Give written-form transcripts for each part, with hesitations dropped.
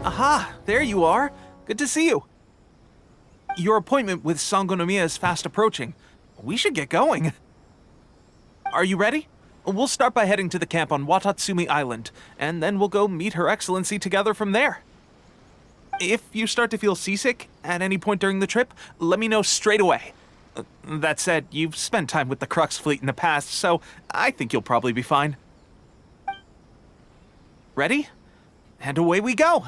Aha, there you are. Good to see you. Your appointment with Sangonomiya is fast approaching. We should get going. Are you ready? We'll start by heading to the camp on Watatsumi Island, and then we'll go meet Her Excellency together from there. If you start to feel seasick at any point during the trip, let me know straight away. That said, you've spent time with the Crux fleet in the past, so I think you'll probably be fine. Ready? And away we go!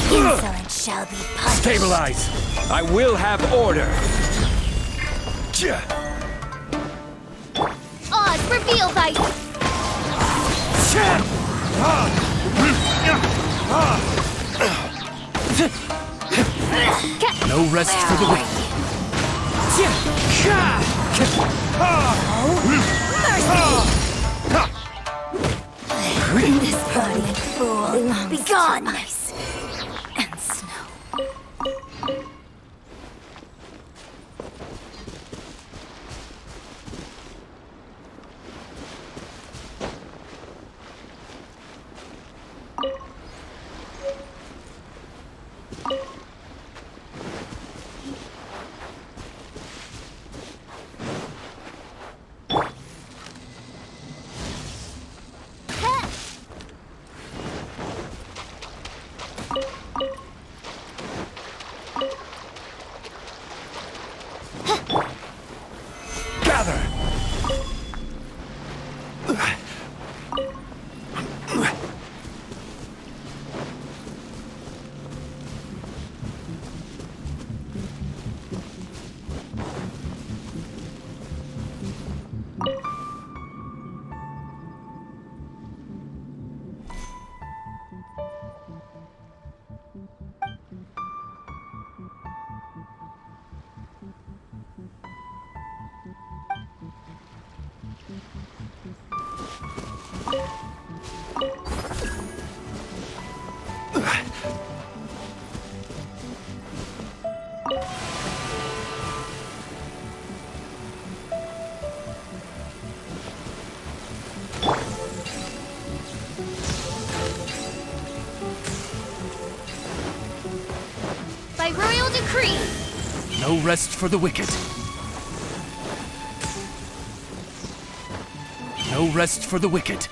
Insolent shall be punished. Stabilize! I will have order! Oz, reveal thy... No rest for the wicked. This body fool be gone! Ice and snow. By royal decree. No rest for the wicked. No rest for the wicked.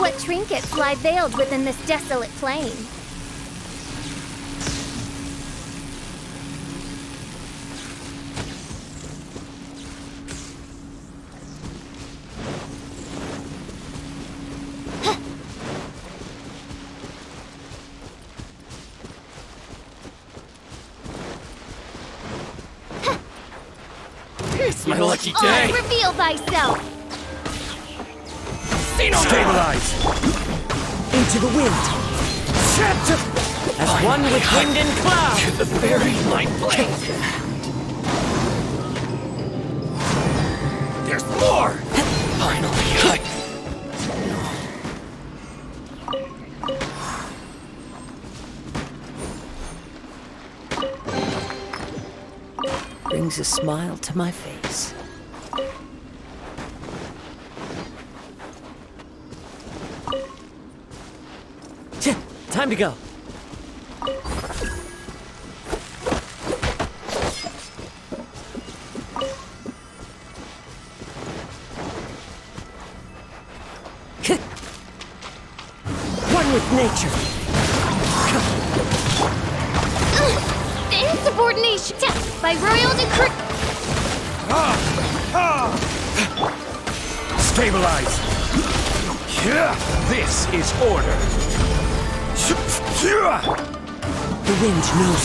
what trinkets lie veiled within this desolate plain. It's my lucky day! Reveal thyself! Stabilize! Into the wind. As one with wind and cloud. To the very light blade! There's more! Finally! Brings a smile to my face. Time to go. One with nature. Insubordination by royal decree. Stabilize! This is order! The wind knows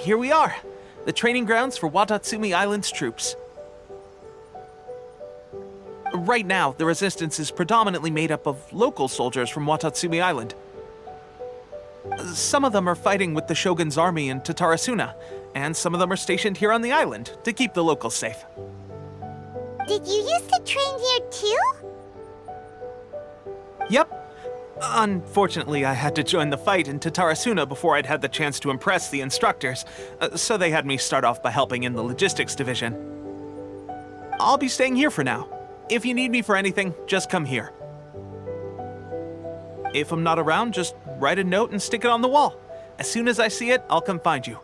Here we are, the training grounds for Watatsumi Island's troops. Right now, the resistance is predominantly made up of local soldiers from Watatsumi Island. Some of them are fighting with the Shogun's army in Tatarasuna, and some of them are stationed here on the island to keep the locals safe. Did you used to train here too? Yep. Unfortunately, I had to join the fight in Tatarasuna before I'd had the chance to impress the instructors, so they had me start off by helping in the logistics division. I'll be staying here for now. If you need me for anything, just come here. If I'm not around, just write a note and stick it on the wall. As soon as I see it, I'll come find you.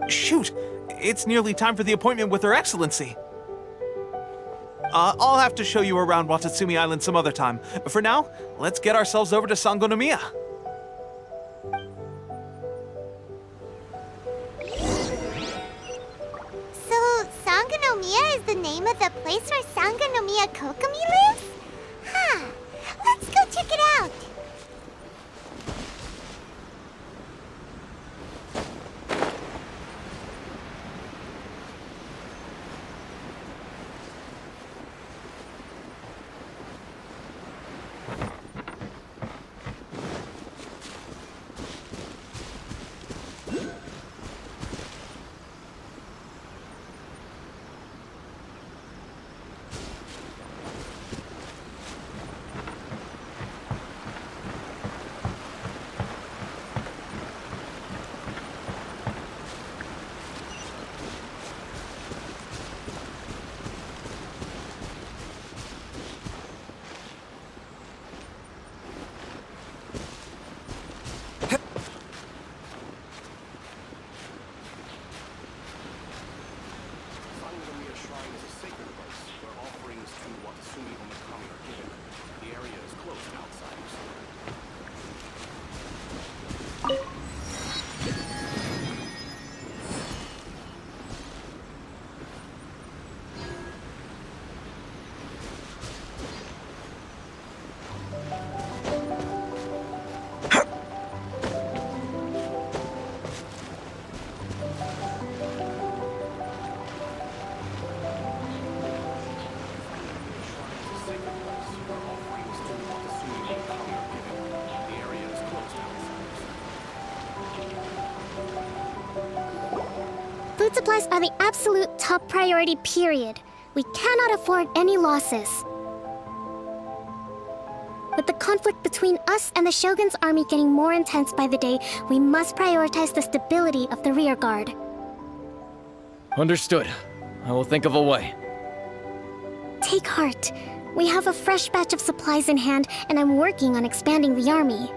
Shoot! It's nearly time for the appointment with Her Excellency. I'll have to show you around Watatsumi Island some other time. For now, let's get ourselves over to Sangonomiya. So, Sangonomiya is the name of the place where Sangonomiya Kokomi lives? Huh. Let's go check it out. Food supplies are the absolute top priority, period. We cannot afford any losses. With the conflict between us and the Shogun's army getting more intense by the day, we must prioritize the stability of the rear guard. Understood. I will think of a way. Take heart. We have a fresh batch of supplies in hand, and I'm working on expanding the army.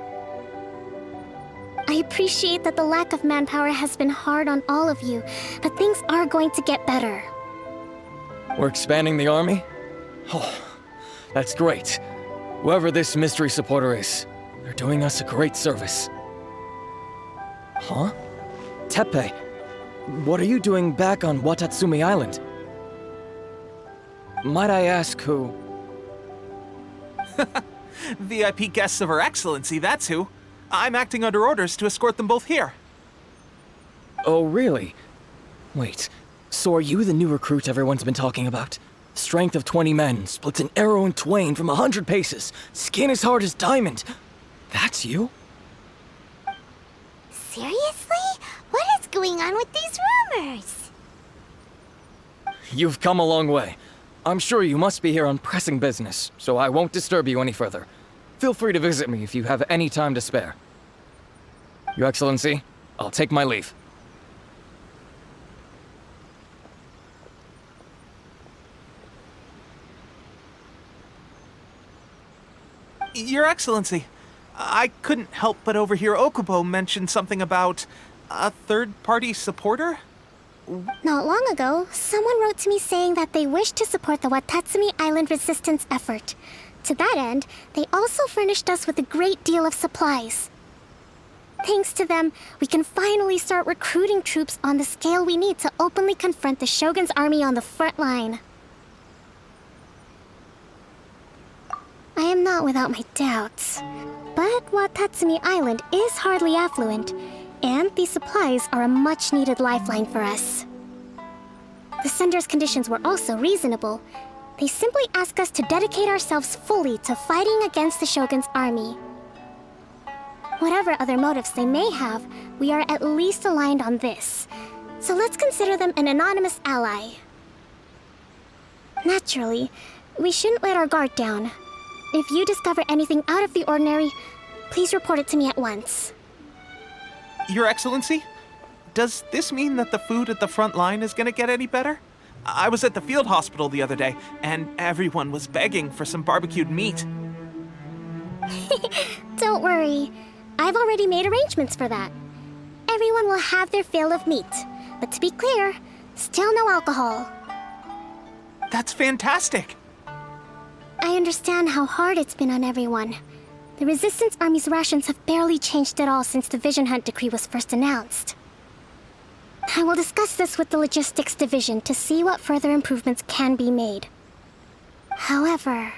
I appreciate that the lack of manpower has been hard on all of you, but things are going to get better. We're expanding the army? Oh, that's great. Whoever this mystery supporter is, they're doing us a great service. Huh? Teppei, what are you doing back on Watatsumi Island? Might I ask who? VIP guests of Her Excellency, that's who. I'm acting under orders to escort them both here. Oh, really? Wait, so are you the new recruit everyone's been talking about? Strength of 20 men, splits an arrow in twain from 100 paces, skin as hard as diamond. That's you? Seriously? What is going on with these rumors? You've come a long way. I'm sure you must be here on pressing business, so I won't disturb you any further. Feel free to visit me if you have any time to spare. Your Excellency, I'll take my leave. Your Excellency, I couldn't help but overhear Okubo mention something about a third-party supporter? Not long ago, someone wrote to me saying that they wish to support the Watatsumi Island resistance effort. To that end, they also furnished us with a great deal of supplies. Thanks to them, we can finally start recruiting troops on the scale we need to openly confront the Shogun's army on the front line. I am not without my doubts, but Watatsumi Island is hardly affluent, and these supplies are a much-needed lifeline for us. The sender's conditions were also reasonable. They simply ask us to dedicate ourselves fully to fighting against the Shogun's army. Whatever other motives they may have, we are at least aligned on this. So let's consider them an anonymous ally. Naturally, we shouldn't let our guard down. If you discover anything out of the ordinary, please report it to me at once. Your Excellency, does this mean that the food at the front line is gonna get any better? I was at the field hospital the other day, and everyone was begging for some barbecued meat. Don't worry. I've already made arrangements for that. Everyone will have their fill of meat. But to be clear, still no alcohol. That's fantastic! I understand how hard it's been on everyone. The Resistance Army's rations have barely changed at all since the Vision Hunt decree was first announced. I will discuss this with the Logistics Division to see what further improvements can be made. However,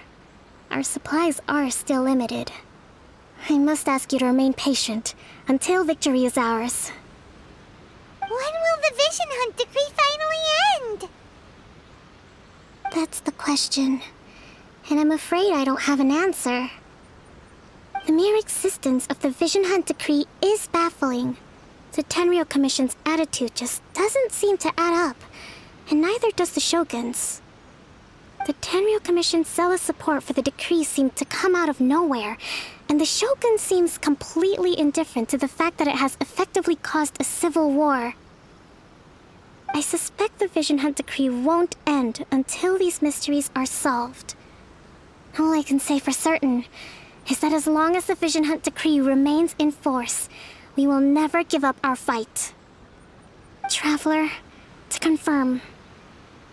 our supplies are still limited. I must ask you to remain patient until victory is ours. When will the Vision Hunt decree finally end? That's the question. And I'm afraid I don't have an answer. The mere existence of the Vision Hunt decree is baffling. The Tenryou Commission's attitude just doesn't seem to add up, and neither does the Shogun's. The Tenryou Commission's zealous support for the decree seemed to come out of nowhere, and the Shogun seems completely indifferent to the fact that it has effectively caused a civil war. I suspect the Vision Hunt decree won't end until these mysteries are solved. All I can say for certain is that as long as the Vision Hunt decree remains in force, we will never give up our fight. Traveler, to confirm,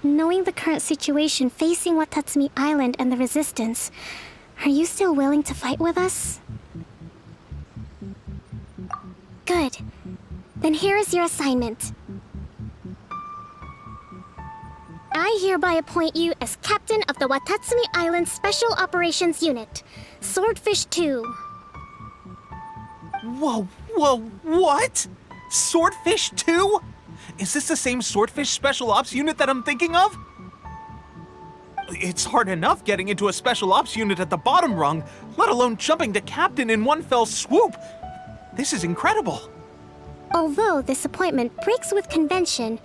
knowing the current situation facing Watatsumi Island and the Resistance, are you still willing to fight with us? Good. Then here is your assignment. I hereby appoint you as captain of the Watatsumi Island Special Operations Unit, Swordfish 2. Whoa, what? Swordfish 2? Is this the same Swordfish Special Ops unit that I'm thinking of? It's hard enough getting into a Special Ops unit at the bottom rung, let alone jumping to captain in one fell swoop. This is incredible. Although this appointment breaks with convention,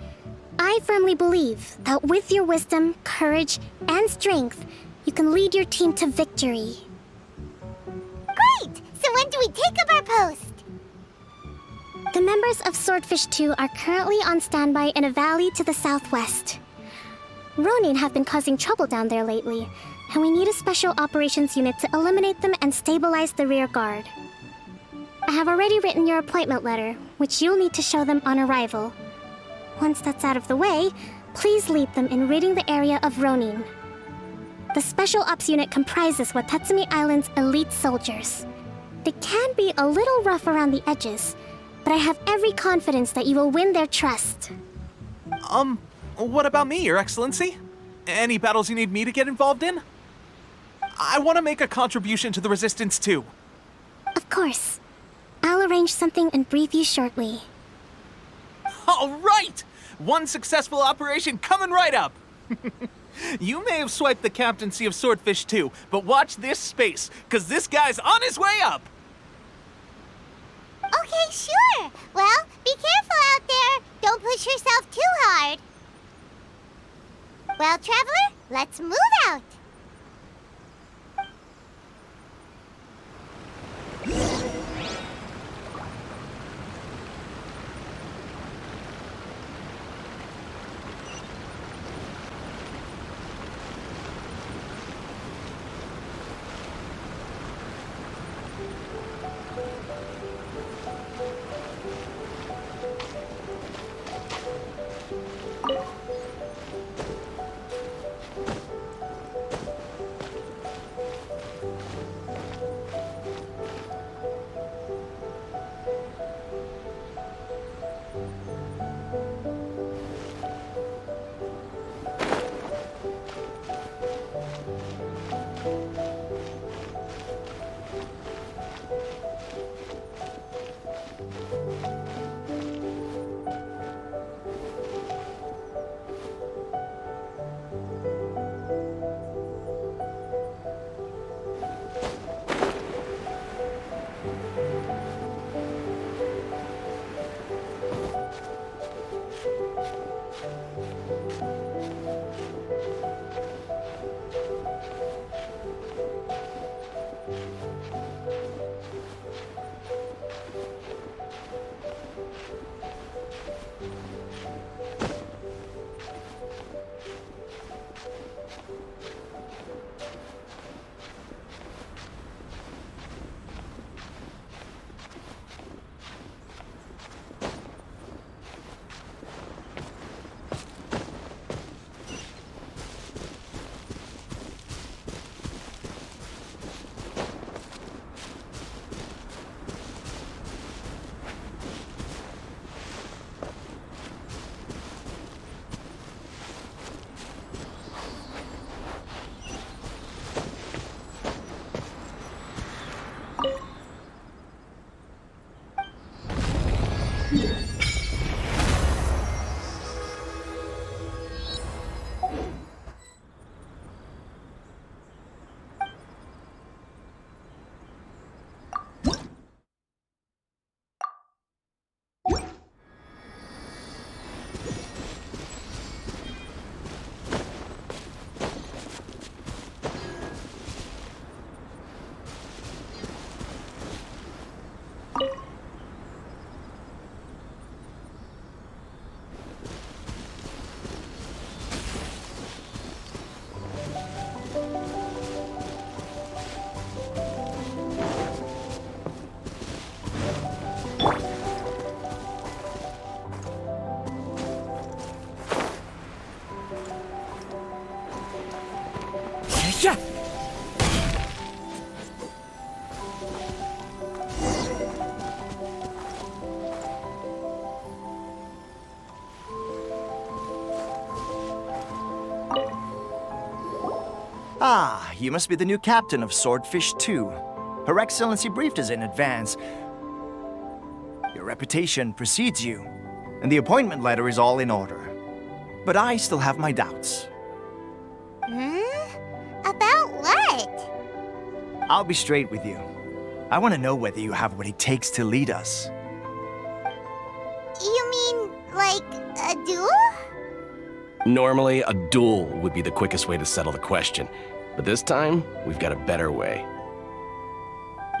I firmly believe that with your wisdom, courage, and strength, you can lead your team to victory. Great! So when do we take up our post? The members of Swordfish 2 are currently on standby in a valley to the southwest. Ronin have been causing trouble down there lately, and we need a special operations unit to eliminate them and stabilize the rear guard. I have already written your appointment letter, which you'll need to show them on arrival. Once that's out of the way, please lead them in ridding the area of Ronin. The Special Ops unit comprises Watatsumi Island's elite soldiers. They can be a little rough around the edges, but I have every confidence that you will win their trust. What about me, Your Excellency? Any battles you need me to get involved in? I want to make a contribution to the Resistance too. Of course. I'll arrange something and brief you shortly. All right! One successful operation coming right up! You may have swiped the captaincy of Swordfish 2, but watch this space, because this guy's on his way up! Okay, sure. Well, be careful out there. Don't push yourself too hard. Well, Traveler, let's move out. Yeah. Ah, you must be the new captain of Swordfish 2. Her Excellency briefed us in advance. Your reputation precedes you, and the appointment letter is all in order. But I still have my doubts. About what? I'll be straight with you. I want to know whether you have what it takes to lead us. You mean, like, a duel? Normally, a duel would be the quickest way to settle the question, but this time, we've got a better way.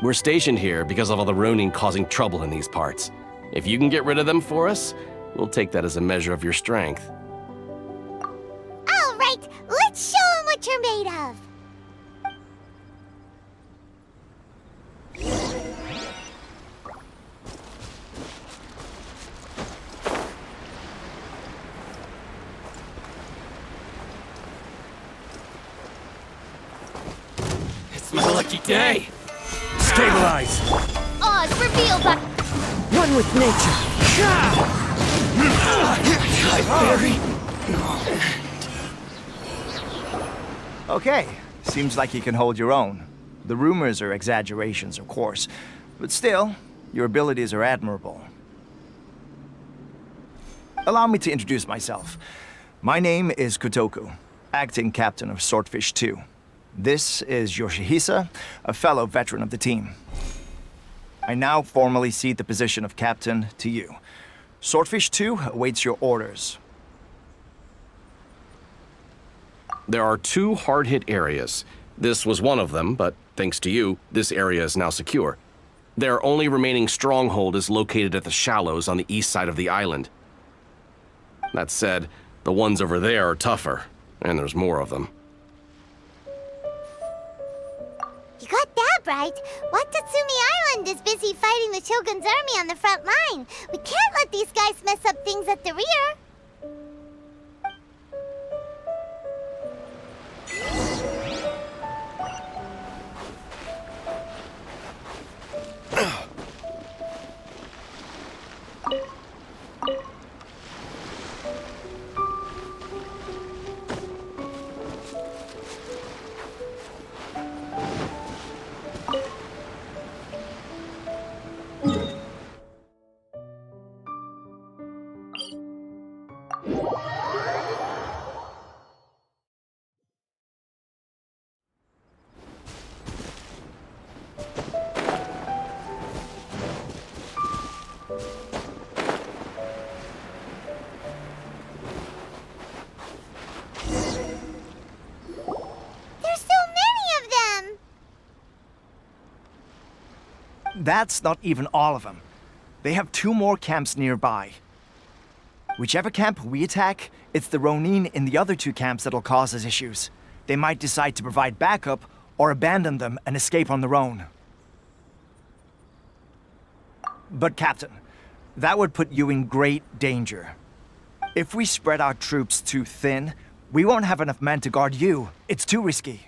We're stationed here because of all the Ronin causing trouble in these parts. If you can get rid of them for us, we'll take that as a measure of your strength. All right, let's show them what you're made of. It's my lucky day. Stabilize! Oz revealed by... One with nature. Okay, seems like you can hold your own. The rumors are exaggerations, of course, but still, your abilities are admirable. Allow me to introduce myself. My name is Kotoku, acting captain of Swordfish 2. This is Yoshihisa, a fellow veteran of the team. I now formally cede the position of captain to you. Swordfish 2 awaits your orders. There are 2 hard-hit areas. This was one of them, but thanks to you, this area is now secure. Their only remaining stronghold is located at the shallows on the east side of the island. That said, the ones over there are tougher, and there's more of them. You got that right. Watatsumi Island is busy fighting the Shogun's army on the front line. We can't let these guys mess up things at the rear. That's not even all of them. They have 2 more camps nearby. Whichever camp we attack, it's the Ronin in the other 2 camps that'll cause us issues. They might decide to provide backup or abandon them and escape on their own. But Captain, that would put you in great danger. If we spread our troops too thin, we won't have enough men to guard you. It's too risky.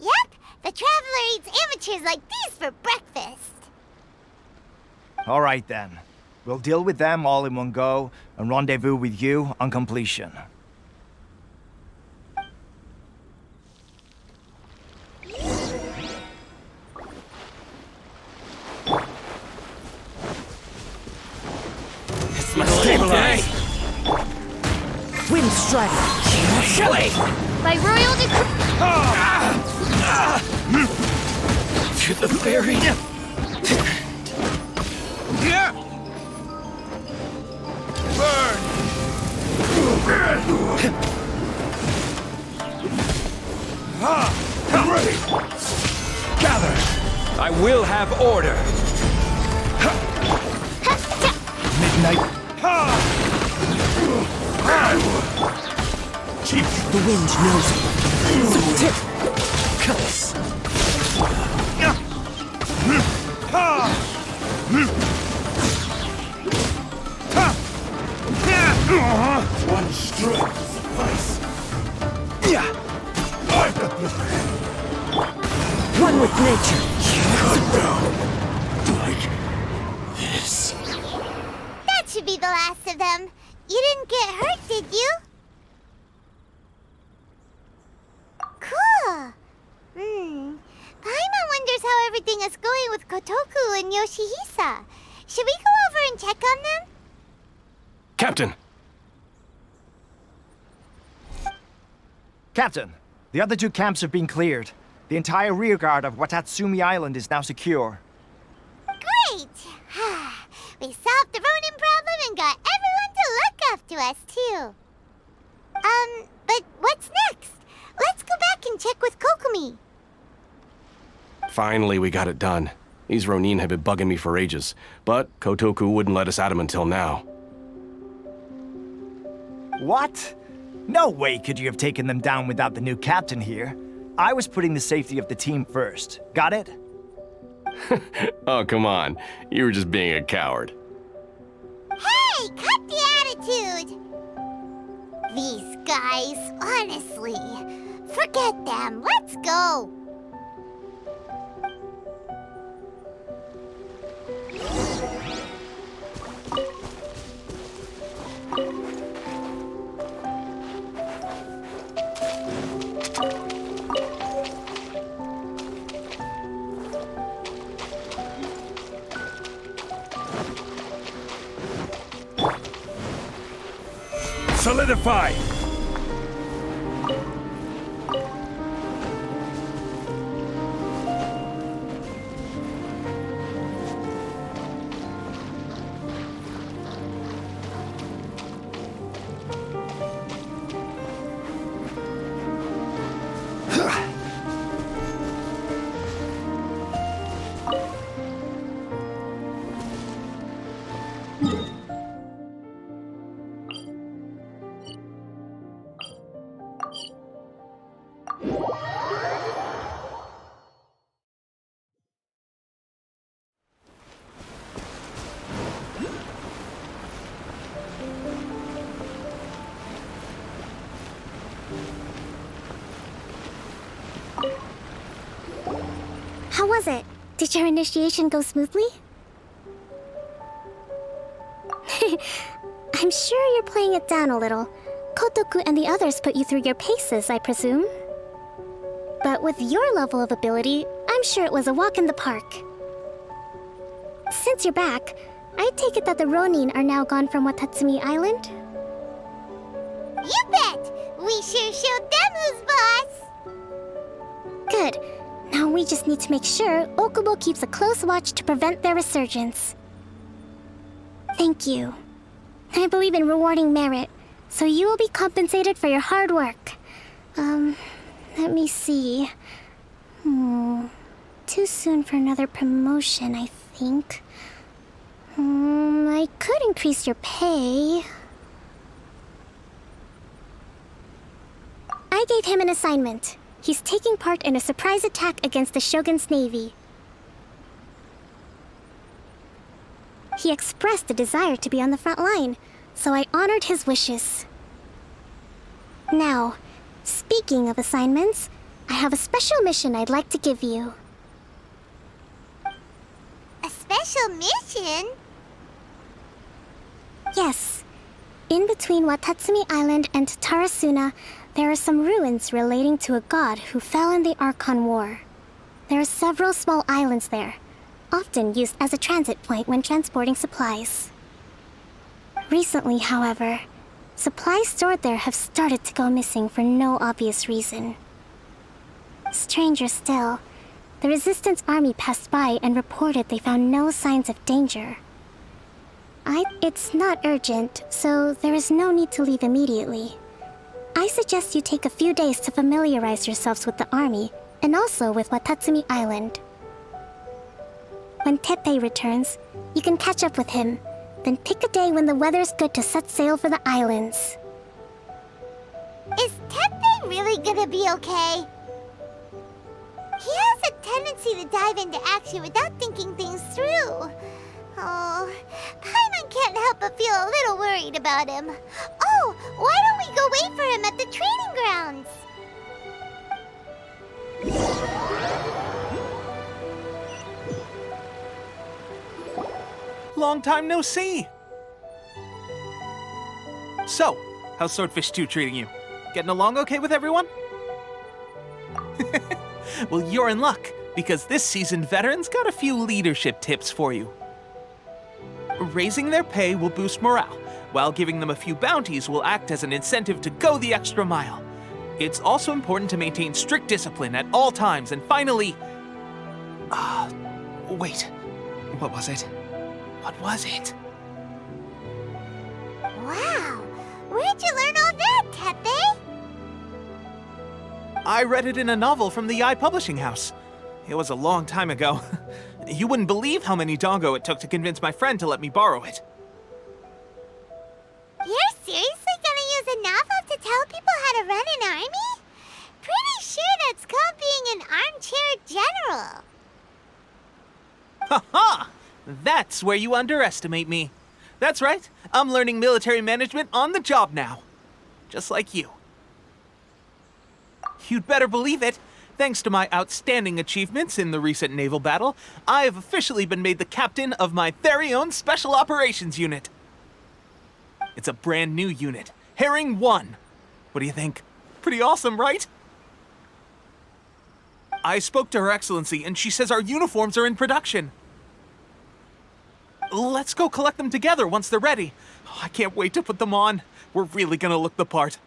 Yep, the Traveler eats amateurs like these for breakfast. All right then. We'll deal with them all in one go and rendezvous with you on completion. It's my lucky day. Wind strike. Chilly. By royal decree. To the ferry. Ready! Gather! I will have order. Midnight. Chief! The wind knows it. Cuts. One stroke suffice. One with nature. Cut down. Like this. That should be the last of them. You didn't get hurt, did you? Cool. Paimon wonders how everything is going with Kotoku and Yoshihisa. Should we go over and check on them? Captain! Captain, the other two camps have been cleared. The entire rearguard of Watatsumi Island is now secure. Great! We solved the Ronin problem and got everyone to look after us, too. But what's next? Let's go back and check with Kokumi. Finally, we got it done. These Ronin have been bugging me for ages, but Kotoku wouldn't let us at him until now. What? No way could you have taken them down without the new captain here. I was putting the safety of the team first. Got it? Oh, come on. You were just being a coward. Hey, cut the attitude! These guys, honestly. Forget them. Let's go. Solidify! How was it? Did your initiation go smoothly? I'm sure you're playing it down a little. Kotoku and the others put you through your paces, I presume. But with your level of ability, I'm sure it was a walk in the park. Since you're back, I take it that the Ronin are now gone from Watatsumi Island? You bet! We sure showed them who's boss! Good. Now we just need to make sure Okubo keeps a close watch to prevent their resurgence. Thank you. I believe in rewarding merit, so you will be compensated for your hard work. Let me see. Too soon for another promotion, I think. I could increase your pay. I gave him an assignment. He's taking part in a surprise attack against the Shogun's navy. He expressed a desire to be on the front line, so I honored his wishes. Now, speaking of assignments, I have a special mission I'd like to give you. A special mission? Yes. In between Watatsumi Island and Tarasuna, there are some ruins relating to a god who fell in the Archon War. There are several small islands there, often used as a transit point when transporting supplies. Recently, however, supplies stored there have started to go missing for no obvious reason. Stranger still, the Resistance army passed by and reported they found no signs of danger. It's not urgent, so there is no need to leave immediately. I suggest you take a few days to familiarize yourselves with the army, and also with Watatsumi Island. When Teppei returns, you can catch up with him, then pick a day when the weather's good to set sail for the islands. Is Teppei really gonna be okay? He has a tendency to dive into action without thinking things through. Oh, Paimon can't help but feel a little worried about him. Oh, why don't we go wait for him at the training grounds? Long time no see. So, how's Swordfish 2 treating you? Getting along okay with everyone? Well, you're in luck, because this seasoned veteran's got a few leadership tips for you. Raising their pay will boost morale, while giving them a few bounties will act as an incentive to go the extra mile. It's also important to maintain strict discipline at all times, and finally... wait. What was it? What was it? Wow! Where'd you learn all that, Tepe? I read it in a novel from the Publishing House. It was a long time ago. You wouldn't believe how many dongo it took to convince my friend to let me borrow it. You're seriously gonna use a novel to tell people how to run an army? Pretty sure that's called being an armchair general. Ha-ha! That's where you underestimate me. That's right, I'm learning military management on the job now. Just like you. You'd better believe it. Thanks to my outstanding achievements in the recent naval battle, I have officially been made the captain of my very own Special Operations Unit. It's a brand new unit, Herring 1. What do you think? Pretty awesome, right? I spoke to Her Excellency, and she says our uniforms are in production. Let's go collect them together once they're ready. I can't wait to put them on. We're really gonna look the part.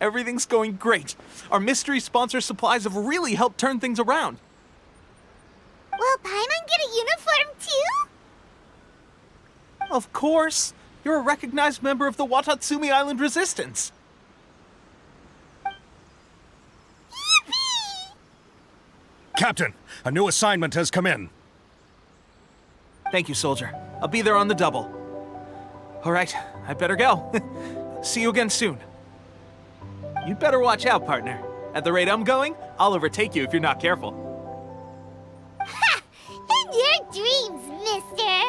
Everything's going great. Our mystery sponsor supplies have really helped turn things around. Will Paimon get a uniform too? Of course. You're a recognized member of the Watatsumi Island Resistance. Yippee! Captain, a new assignment has come in. Thank you, soldier. I'll be there on the double. All right, I better go. See you again soon. You'd better watch out, partner. At the rate I'm going, I'll overtake you if you're not careful. Ha! In your dreams, mister!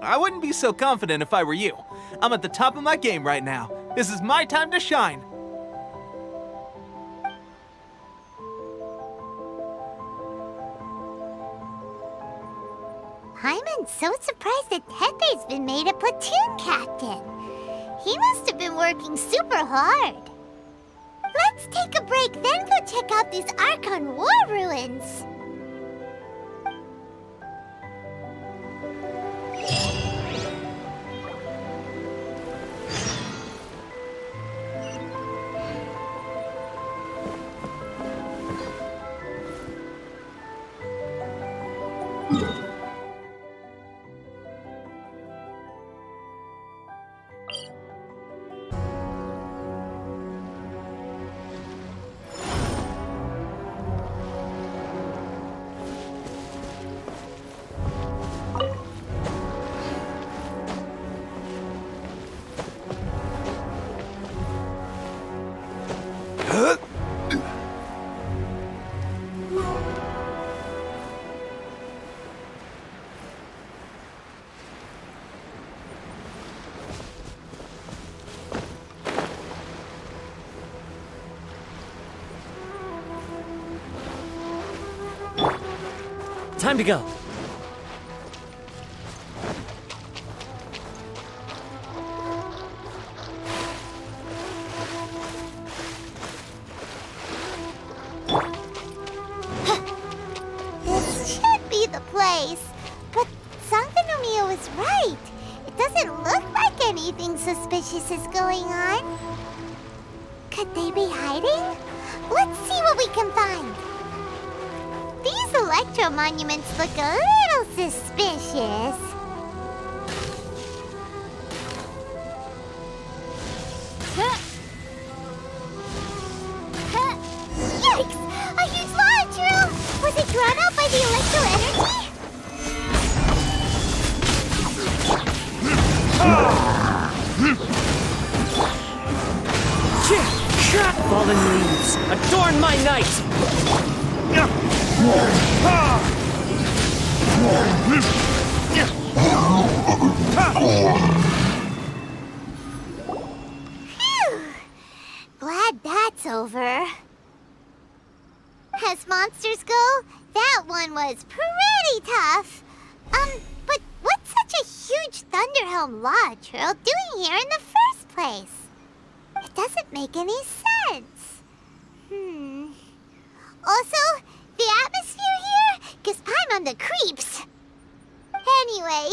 I wouldn't be so confident if I were you. I'm at the top of my game right now. This is my time to shine. Paimon's so surprised that Tepe's been made a platoon captain. He must have been working super hard. Let's take a break, then go check out these Archon War ruins. Time to go. This should be the place. But Sangonomiya was right. It doesn't look like anything suspicious is going on. Could they be hiding? Let's see what we can find. These electro monuments look a little suspicious. Yikes! A huge lava drill! Was it drawn out by the electro energy? Fallen leaves, adorn my night! Phew! Glad that's over. As monsters go, that one was pretty tough. But what's such a huge Thunderhelm Lodge Earl doing here in the first place? It doesn't make any sense. Also, the atmosphere here gives Paimon the creeps. Anyway,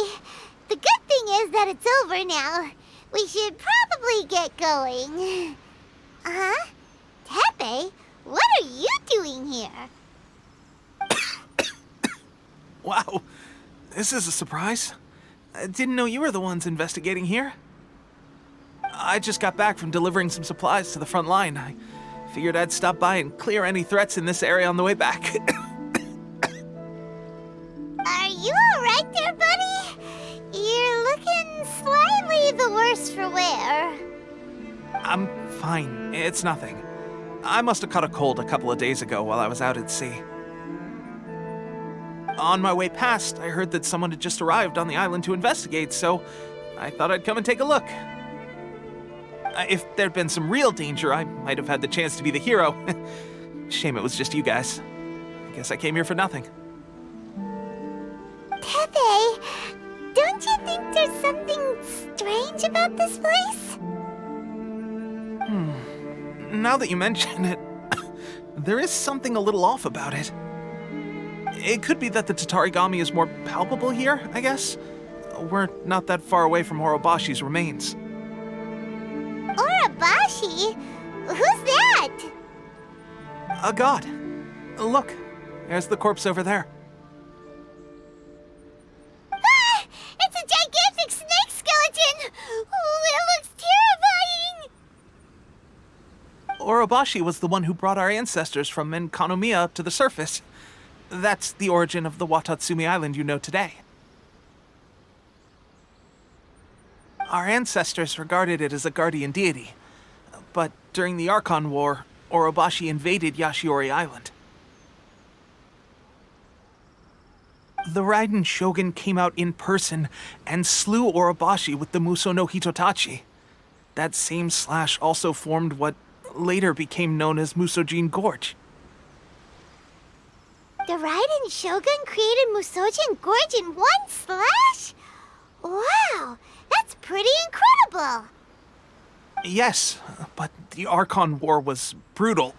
the good thing is that it's over now. We should probably get going. Tepe, what are you doing here? Wow, this is a surprise. I didn't know you were the ones investigating here. I just got back from delivering some supplies to the front line. I figured I'd stop by and clear any threats in this area on the way back. Are you alright there, buddy? You're looking slightly the worse for wear. I'm fine. It's nothing. I must have caught a cold a couple of days ago while I was out at sea. On my way past, I heard that someone had just arrived on the island to investigate, so I thought I'd come and take a look. If there'd been some real danger, I might have had the chance to be the hero. Shame it was just you guys. I guess I came here for nothing. Tepe, don't you think there's something strange about this place? Now that you mention it, there is something a little off about it. It could be that the Tatarigami is more palpable here, I guess. We're not that far away from Orobashi's remains. Orobashi? Who's that? A god. Look, there's the corpse over there. Ah! It's a gigantic snake skeleton! Oh, it looks terrifying! Orobashi was the one who brought our ancestors from Enkanomiya up to the surface. That's the origin of the Watatsumi Island you know today. Our ancestors regarded it as a guardian deity, but during the Archon War, Orobashi invaded Yashiori Island. The Raiden Shogun came out in person and slew Orobashi with the Muso no Hitotachi. That same slash also formed what later became known as Musojin Gorge. The Raiden Shogun created Musojin Gorge in one slash? Wow, that's pretty incredible! Yes, but the Archon War was brutal.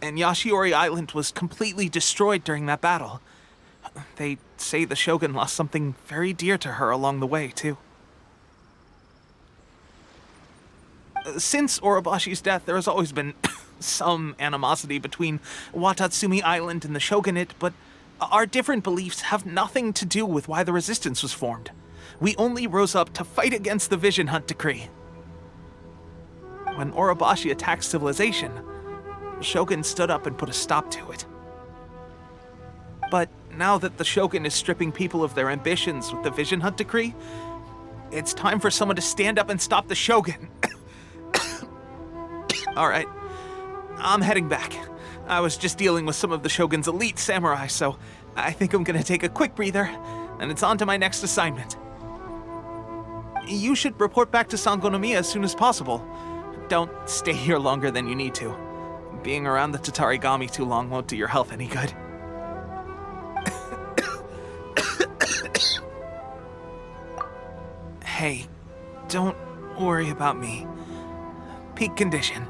And Yashiori Island was completely destroyed during that battle. They say the Shogun lost something very dear to her along the way, too. Since Orobashi's death, there has always been some animosity between Watatsumi Island and the Shogunate, but our different beliefs have nothing to do with why the resistance was formed. We only rose up to fight against the Vision Hunt Decree. When Orobashi attacked civilization, the Shogun stood up and put a stop to it. But now that the Shogun is stripping people of their ambitions with the Vision Hunt Decree, it's time for someone to stand up and stop the Shogun. All right, I'm heading back. I was just dealing with some of the Shogun's elite samurai, so I think I'm gonna take a quick breather, and it's on to my next assignment. You should report back to Sangonomiya as soon as possible. Don't stay here longer than you need to. Being around the Tatarigami too long won't do your health any good. Hey, don't worry about me. Peak condition.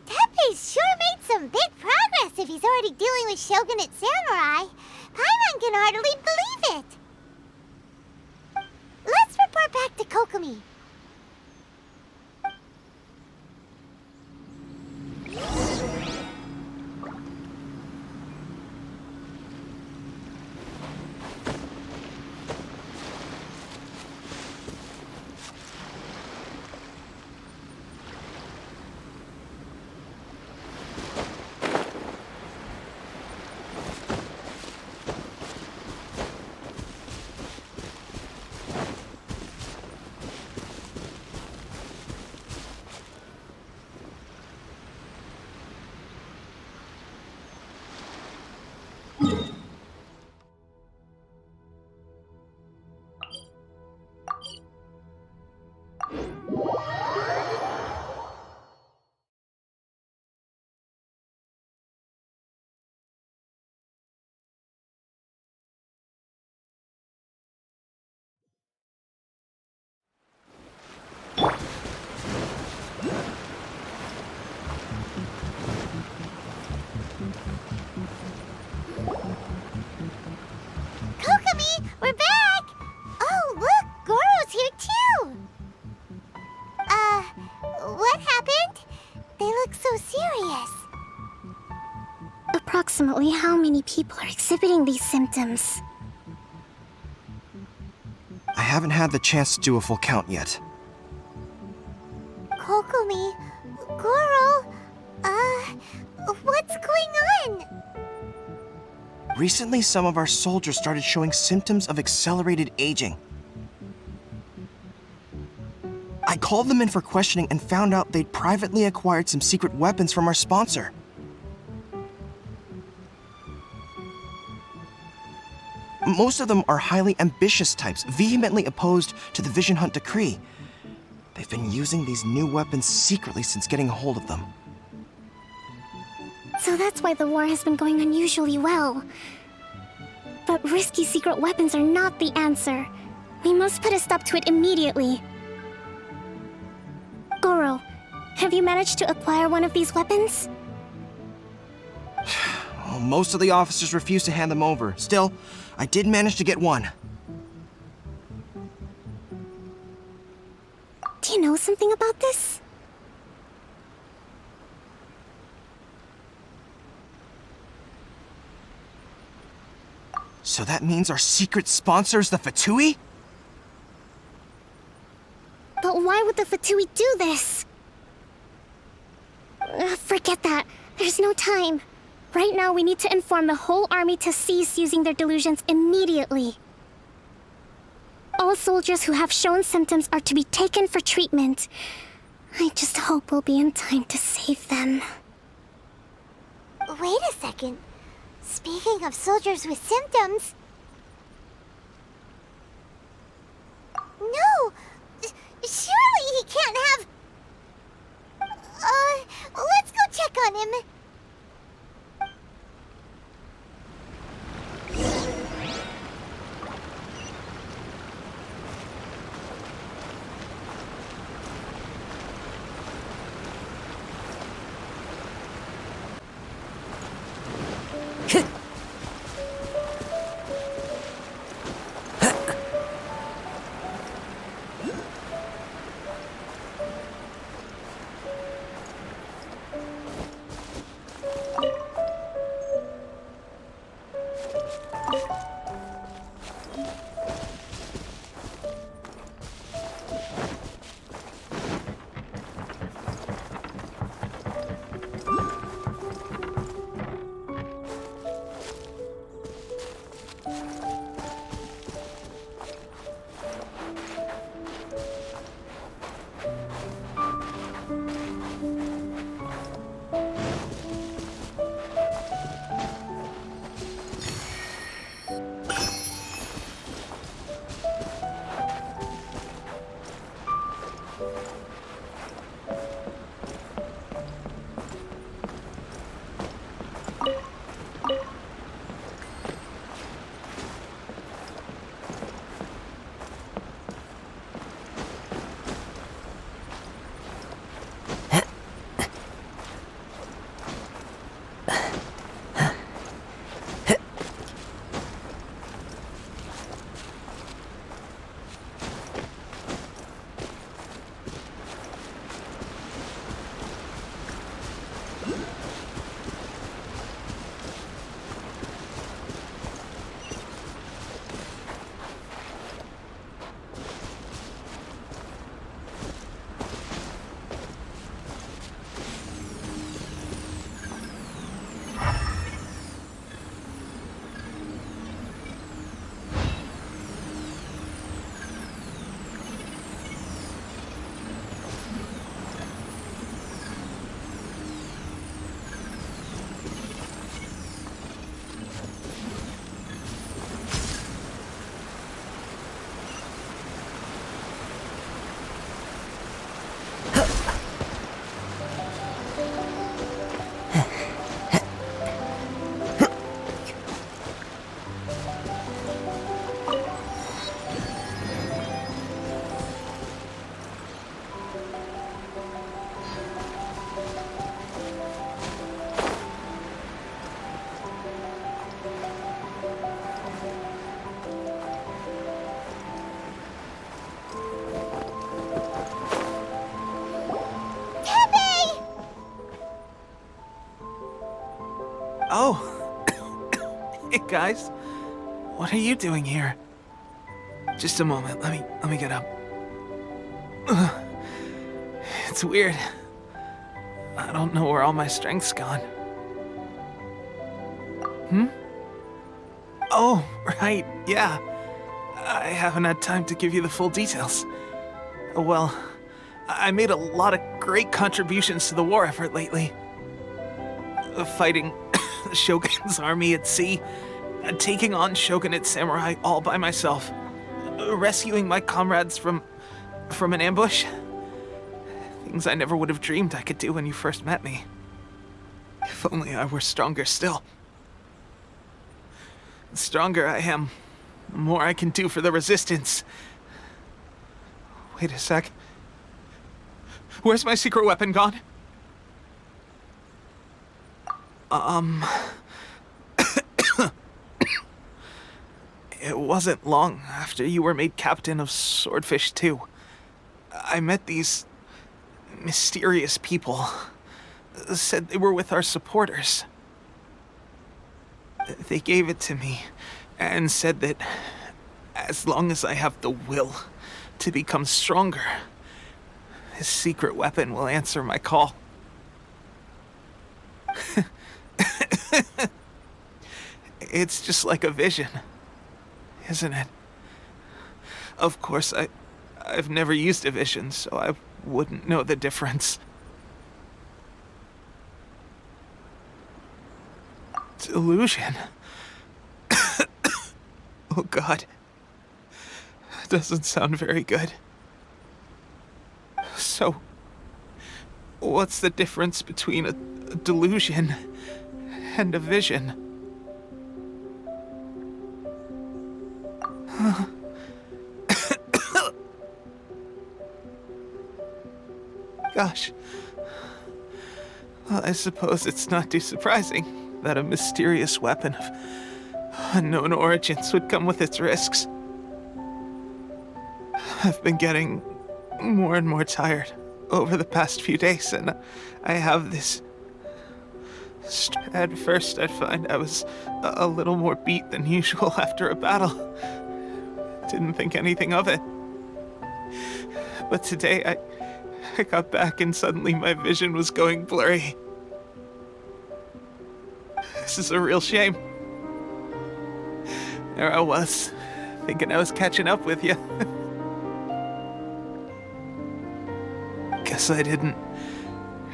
Tepe's sure made some big progress if he's already dealing with Shogunate samurai. Paimon can hardly believe it. Let's report back to Kokomi. people are exhibiting these symptoms? I haven't had the chance to do a full count yet. Kokomi, Goro, what's going on? Recently, some of our soldiers started showing symptoms of accelerated aging. I called them in for questioning and found out they'd privately acquired some secret weapons from our sponsor. Most of them are highly ambitious types, vehemently opposed to the Vision Hunt decree. They've been using these new weapons secretly since getting a hold of them. So that's why the war has been going unusually well. But risky secret weapons are not the answer. We must put a stop to it immediately. Goro, have you managed to acquire one of these weapons? Well, most of the officers refuse to hand them over. Still, I did manage to get one. Do you know something about this? So that means our secret sponsor is the Fatui? But why would the Fatui do this? Forget that. There's no time. Right now, we need to inform the whole army to cease using their delusions immediately. All soldiers who have shown symptoms are to be taken for treatment. I just hope we'll be in time to save them. Wait a second. Speaking of soldiers with symptoms... No! Surely he can't have... let's go check on him. guys. What are you doing here? Just a moment. Let me get up. It's weird. I don't know where all my strength's gone. Oh, right, yeah. I haven't had time to give you the full details. Well, I made a lot of great contributions to the war effort lately. Fighting the Shogun's army at sea, taking on Shogunate samurai all by myself, rescuing my comrades from an ambush. Things I never would have dreamed I could do when you first met me. If only I were stronger still. The stronger I am, the more I can do for the Resistance. Wait a sec. Where's my secret weapon gone? It wasn't long after you were made captain of Swordfish 2. I met these mysterious people. Said they were with our supporters. They gave it to me and said that as long as I have the will to become stronger, this secret weapon will answer my call. It's just like a vision, isn't it? Of course, I've never used a vision, so I wouldn't know the difference. Delusion? Oh God. Doesn't sound very good. So, what's the difference between a delusion and a vision? Gosh. Well, I suppose it's not too surprising that a mysterious weapon of unknown origins would come with its risks. I've been getting more and more tired over the past few days, and I have this... At first, I'd find I was a little more beat than usual after a battle. Didn't think anything of it. But today, I got back and suddenly my vision was going blurry. This is a real shame. There I was, thinking I was catching up with you. Guess I didn't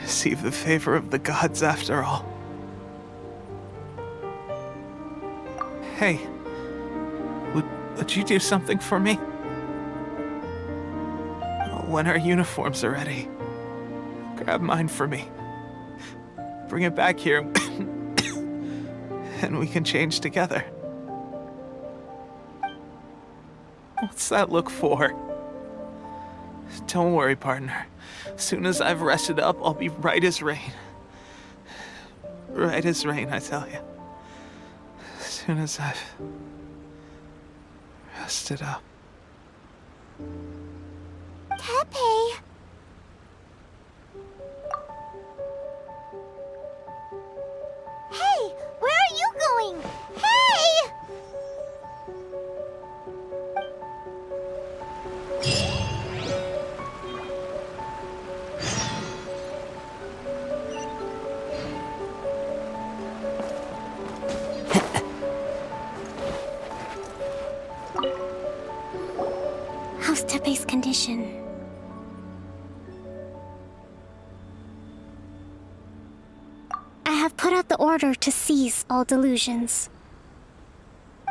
receive the favor of the gods after all. Hey, would you do something for me? When our uniforms are ready, grab mine for me. Bring it back here, and we can change together. What's that look for? Don't worry, partner. As soon as I've rested up, I'll be right as rain. Right as rain, I tell you. As soon as I've rested up. Teppei! Hey! Where are you going? Hey! How's Teppei's condition? I have put out the order to seize all delusions.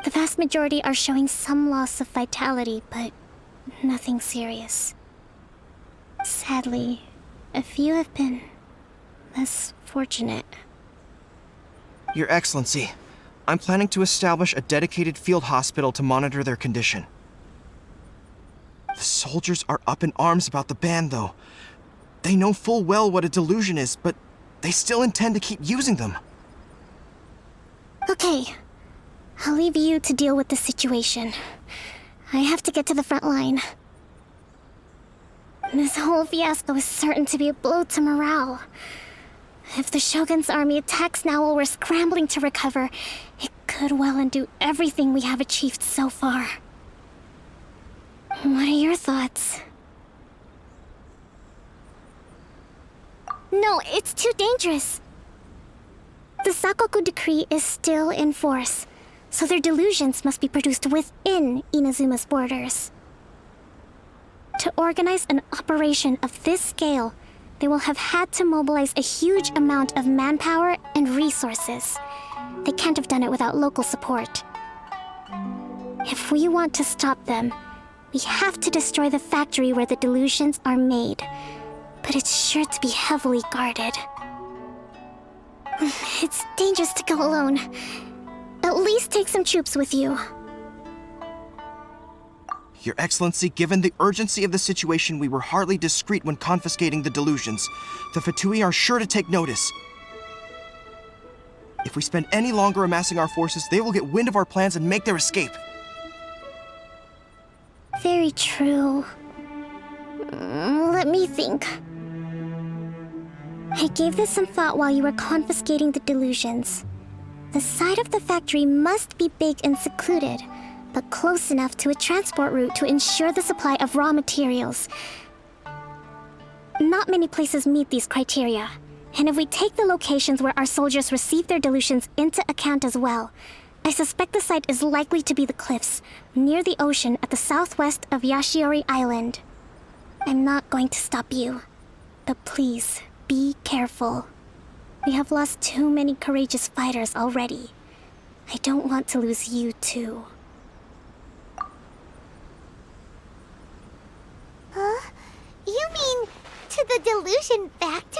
The vast majority are showing some loss of vitality, but nothing serious. Sadly, a few have been less fortunate. Your Excellency, I'm planning to establish a dedicated field hospital to monitor their condition. The soldiers are up in arms about the ban, though. They know full well what a delusion is, but they still intend to keep using them. Okay, I'll leave you to deal with the situation. I have to get to the front line. This whole fiasco is certain to be a blow to morale. If the Shogun's army attacks now while we're scrambling to recover, it could well undo everything we have achieved so far. What are your thoughts? No, it's too dangerous. The Sakoku decree is still in force, so their delusions must be produced within Inazuma's borders. To organize an operation of this scale, they will have had to mobilize a huge amount of manpower and resources. They can't have done it without local support. If we want to stop them, we have to destroy the factory where the delusions are made. But it's sure to be heavily guarded. It's dangerous to go alone. At least take some troops with you. Your Excellency, given the urgency of the situation, we were hardly discreet when confiscating the delusions. The Fatui are sure to take notice. If we spend any longer amassing our forces, they will get wind of our plans and make their escape. Very true. Let me think. I gave this some thought while you were confiscating the delusions. The side of the factory must be big and secluded, but close enough to a transport route to ensure the supply of raw materials. Not many places meet these criteria, and if we take the locations where our soldiers receive their delusions into account as well, I suspect the site is likely to be the cliffs, near the ocean at the southwest of Yashiori Island. I'm not going to stop you, but please, be careful. We have lost too many courageous fighters already. I don't want to lose you too. Huh? You mean to the delusion factory?